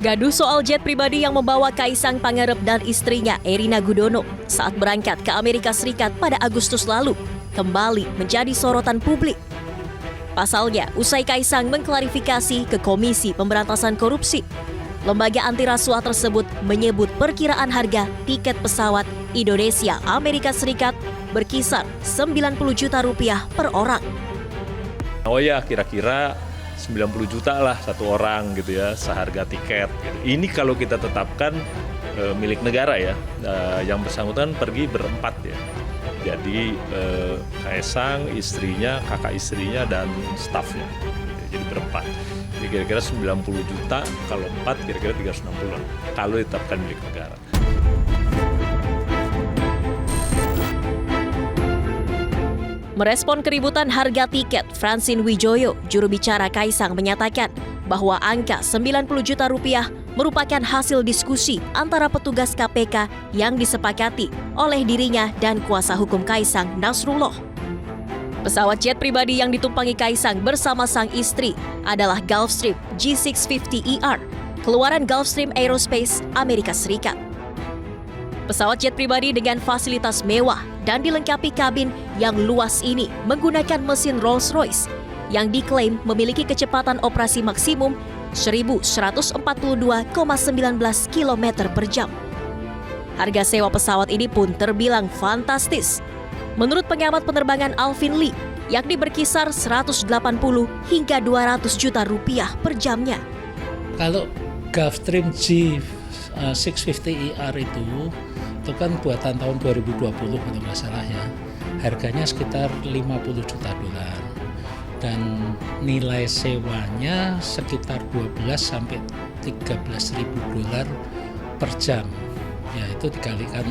Gaduh soal jet pribadi yang membawa Kaisang Pangarep dan istrinya Erina Gudono saat berangkat ke Amerika Serikat pada Agustus lalu kembali menjadi sorotan publik. Pasalnya, usai Kaisang mengklarifikasi ke Komisi Pemberantasan Korupsi, lembaga anti rasuah tersebut menyebut perkiraan harga tiket pesawat Indonesia-Amerika Serikat berkisar 90 juta rupiah per orang. Oh ya, kira-kira 90 juta lah satu orang gitu ya, seharga tiket. Ini kalau kita tetapkan milik negara ya, yang bersangkutan pergi berempat ya. Jadi Kaisang, istrinya, kakak istrinya, dan stafnya. Jadi berempat. Jadi kira-kira 90 juta, kalau 4 kira-kira 360 kalau ditetapkan milik negara. Merespon keributan harga tiket, Francine Wijoyo, juru bicara Kaisang, menyatakan bahwa angka 90 juta rupiah merupakan hasil diskusi antara petugas KPK yang disepakati oleh dirinya dan kuasa hukum Kaisang, Nasrullah. Pesawat jet pribadi yang ditumpangi Kaisang bersama sang istri adalah Gulfstream G650ER, keluaran Gulfstream Aerospace, Amerika Serikat. Pesawat jet pribadi dengan fasilitas mewah dan dilengkapi kabin yang luas ini menggunakan mesin Rolls-Royce yang diklaim memiliki kecepatan operasi maksimum 1.142,19 km per jam. Harga sewa pesawat ini pun terbilang fantastis. Menurut pengamat penerbangan Alvin Lee, yakni berkisar 180 hingga 200 juta rupiah per jamnya. Kalau Gulfstream G650ER itu kan buatan tahun 2020 kalau nggak salah ya, harganya sekitar 50 juta dolar dan nilai sewanya sekitar 12 sampai 13 ribu dolar per jam. Ya itu dikalikan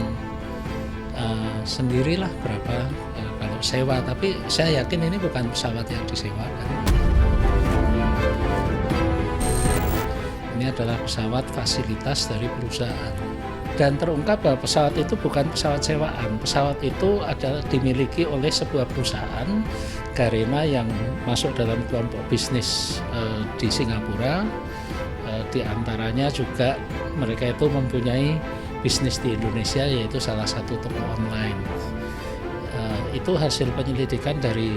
sendirilah berapa kalau sewa, tapi saya yakin ini bukan pesawat yang disewakan. Ini adalah pesawat fasilitas dari perusahaan. Dan terungkap bahwa pesawat itu bukan pesawat sewaan. Pesawat itu adalah dimiliki oleh sebuah perusahaan Garena yang masuk dalam kelompok bisnis di Singapura. Di antaranya juga mereka itu mempunyai bisnis di Indonesia, yaitu salah satu toko online. Itu hasil penyelidikan dari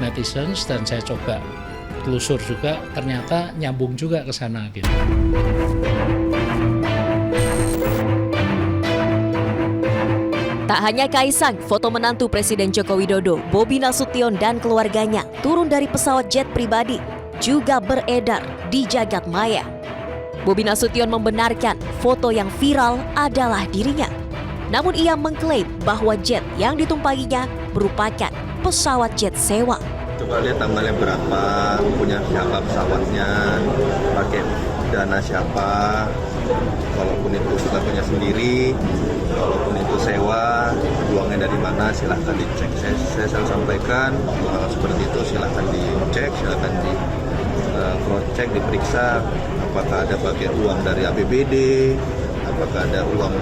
netizens dan saya coba telusur juga, ternyata nyambung juga ke sana gitu. Tak hanya Kaisang, foto menantu Presiden Joko Widodo, Bobi Nasution dan keluarganya turun dari pesawat jet pribadi juga beredar di jagat maya. Bobi Nasution membenarkan foto yang viral adalah dirinya. Namun ia mengklaim bahwa jet yang ditumpanginya merupakan pesawat jet sewa. Coba lihat tanggalnya berapa, punya siapa pesawatnya, pakai dana siapa, walaupun itu sudah punya sendiri, walaupun itu sewa, uangnya dari mana silahkan dicek. Saya selalu sampaikan seperti itu, silahkan dicek, silahkan di cross check, diperiksa apakah ada pakai uang dari APBD, apakah ada uang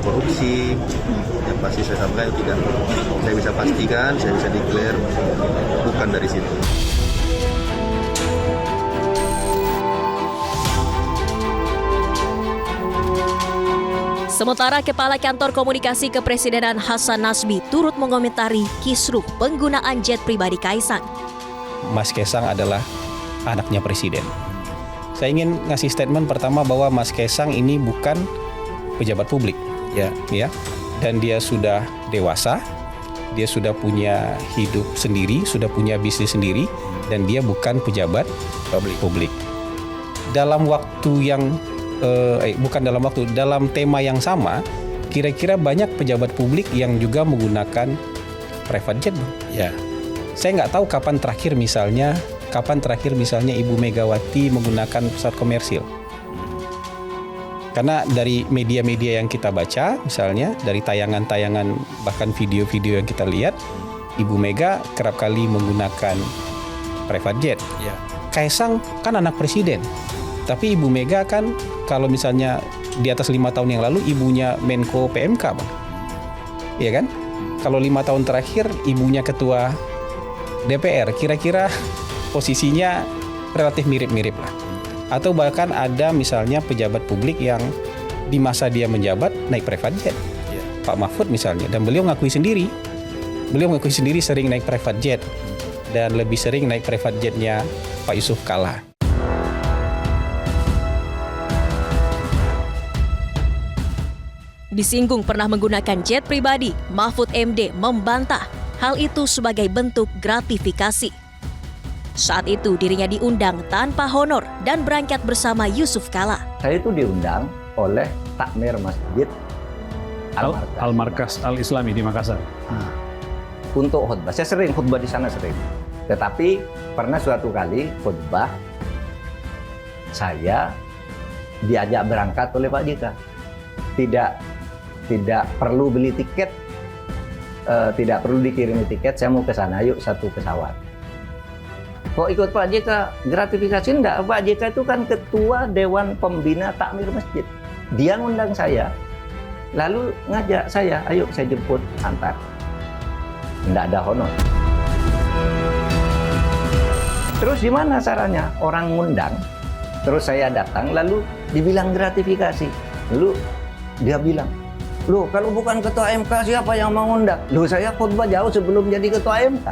korupsi. Yang pasti saya sampaikan tidak, saya bisa pastikan, saya bisa declare bukan dari situ. Sementara Kepala Kantor Komunikasi Kepresidenan Hasan Nasbi turut mengomentari kisruh penggunaan jet pribadi Kaisang. Mas Kaisang adalah anaknya presiden. Saya ingin ngasih statement pertama bahwa Mas Kaisang ini bukan pejabat publik, ya, dan dia sudah dewasa, dia sudah punya hidup sendiri, sudah punya bisnis sendiri, dan dia bukan pejabat publik. Dalam waktu yang dalam tema yang sama, kira-kira banyak pejabat publik yang juga menggunakan private jet. Ya, saya nggak tahu kapan terakhir misalnya Ibu Megawati menggunakan pesawat komersil. Karena dari media-media yang kita baca, misalnya dari tayangan-tayangan bahkan video-video yang kita lihat, Ibu Mega kerap kali menggunakan private jet. Ya. Kaisang kan anak presiden, tapi Ibu Mega kan kalau misalnya di atas 5 tahun yang lalu ibunya Menko PMK, Bang. Iya kan? Kalau 5 tahun terakhir ibunya ketua DPR, kira-kira posisinya relatif mirip-mirip lah. Atau bahkan ada misalnya pejabat publik yang di masa dia menjabat naik private jet. Pak Mahfud misalnya, dan beliau mengakui sendiri sering naik private jet dan lebih sering naik private jetnya Pak Yusuf Kalla. Disinggung pernah menggunakan jet pribadi, Mahfud MD membantah hal itu sebagai bentuk gratifikasi. Saat itu dirinya diundang tanpa honor dan berangkat bersama Yusuf Kalla. Saya itu diundang oleh Takmir Masjid Al-Markas Al-Islami di Makassar. Untuk khutbah. Saya sering khutbah di sana sering. Tetapi pernah suatu kali khutbah saya diajak berangkat oleh Pak JK. Tidak perlu beli tiket, tidak perlu dikirimi tiket. Saya mau ke sana, yuk satu pesawat. Kok ikut Pak JK? Gratifikasi enggak. Pak JK itu kan ketua Dewan Pembina Takmir Masjid. Dia ngundang saya, lalu ngajak saya, ayo saya jemput, antar. Enggak ada honor. Terus gimana caranya? Orang ngundang, terus saya datang, lalu dibilang gratifikasi. Lalu dia bilang, loh kalau bukan ketua MK siapa yang mau ngundang? Loh saya khutbah jauh sebelum jadi ketua MK.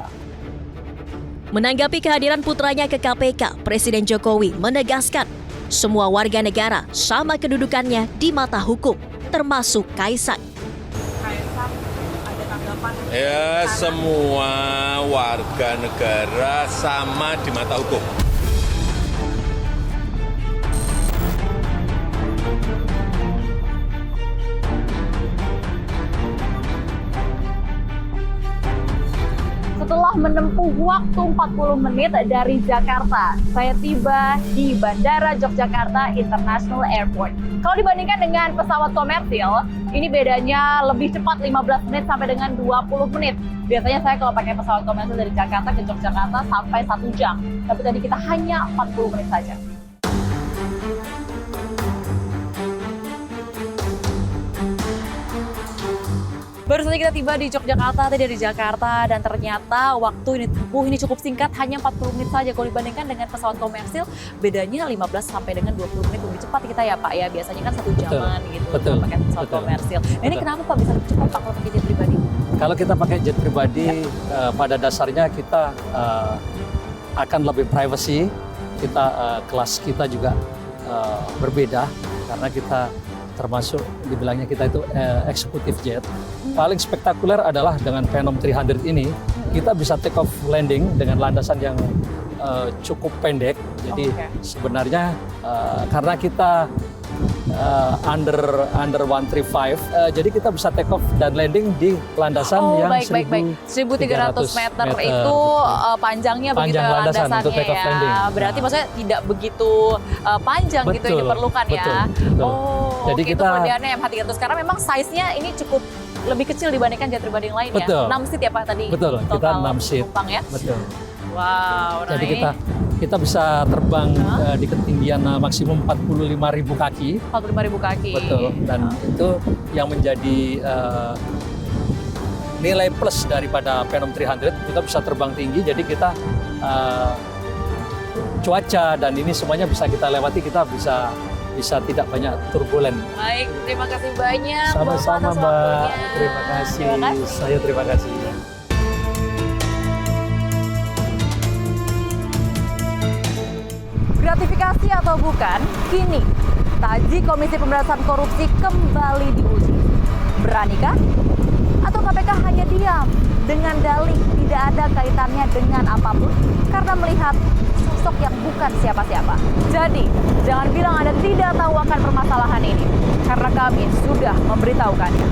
Menanggapi kehadiran putranya ke KPK, Presiden Jokowi menegaskan semua warga negara sama kedudukannya di mata hukum, termasuk Kaisang. Ya, semua warga negara sama di mata hukum. Setelah menempuh waktu 40 menit dari Jakarta, saya tiba di Bandara Yogyakarta International Airport. Kalau dibandingkan dengan pesawat komersil, ini bedanya lebih cepat 15 menit sampai dengan 20 menit. Biasanya saya kalau pakai pesawat komersil dari Jakarta ke Yogyakarta sampai 1 jam. Tapi tadi kita hanya 40 menit saja. Baru saja kita tiba di Yogyakarta, tadi dari Jakarta, dan ternyata waktu ini cukup singkat, hanya 40 menit saja. Kalau dibandingkan dengan pesawat komersil, bedanya 15 sampai dengan 20 menit lebih cepat kita ya Pak ya. Biasanya kan 1 jaman gitu kalau pakai pesawat komersil. Nah, ini kenapa Pak bisa lebih cepat Pak kalau pakai jet pribadi? Kalau kita pakai jet pribadi, pada dasarnya kita akan lebih privacy. Kelas kita juga berbeda karena kita termasuk dibilangnya kita itu executive jet. Paling spektakuler adalah dengan Phenom 300 ini, kita bisa take off landing dengan landasan yang cukup pendek. Jadi sebenarnya karena kita under 135, jadi kita bisa take off dan landing di landasan yang 1.300 meter itu panjangnya begitu landasannya ya. Berarti maksudnya tidak begitu panjang gitu yang diperlukan ya. Jadi kita kelebihannya MH300 karena memang size-nya ini cukup lebih kecil dibandingkan jet pribadi yang lain ya. 6 seat ya Pak tadi. Betul, kita 6 seat. Penumpang ya. Betul. Wow, jadi kita bisa terbang di ketinggian maksimum 45.000 kaki. 45.000 kaki. Betul. Dan itu yang menjadi nilai plus daripada Phenom 300. Kita bisa terbang tinggi, jadi kita cuaca dan ini semuanya bisa kita lewati. Kita bisa tidak banyak turbulen. Baik, terima kasih banyak. Sama-sama Mbak. Terima kasih. Saya terima kasih. Gratifikasi atau bukan, kini taji Komisi Pemberantasan Korupsi kembali diuji. Beranikah? Atau KPK hanya diam dengan dalih tidak ada kaitannya dengan apapun karena melihat sosok yang bukan siapa-siapa. Jadi, jangan bilang Anda tidak tahu akan permasalahan ini, karena kami sudah memberitahukannya.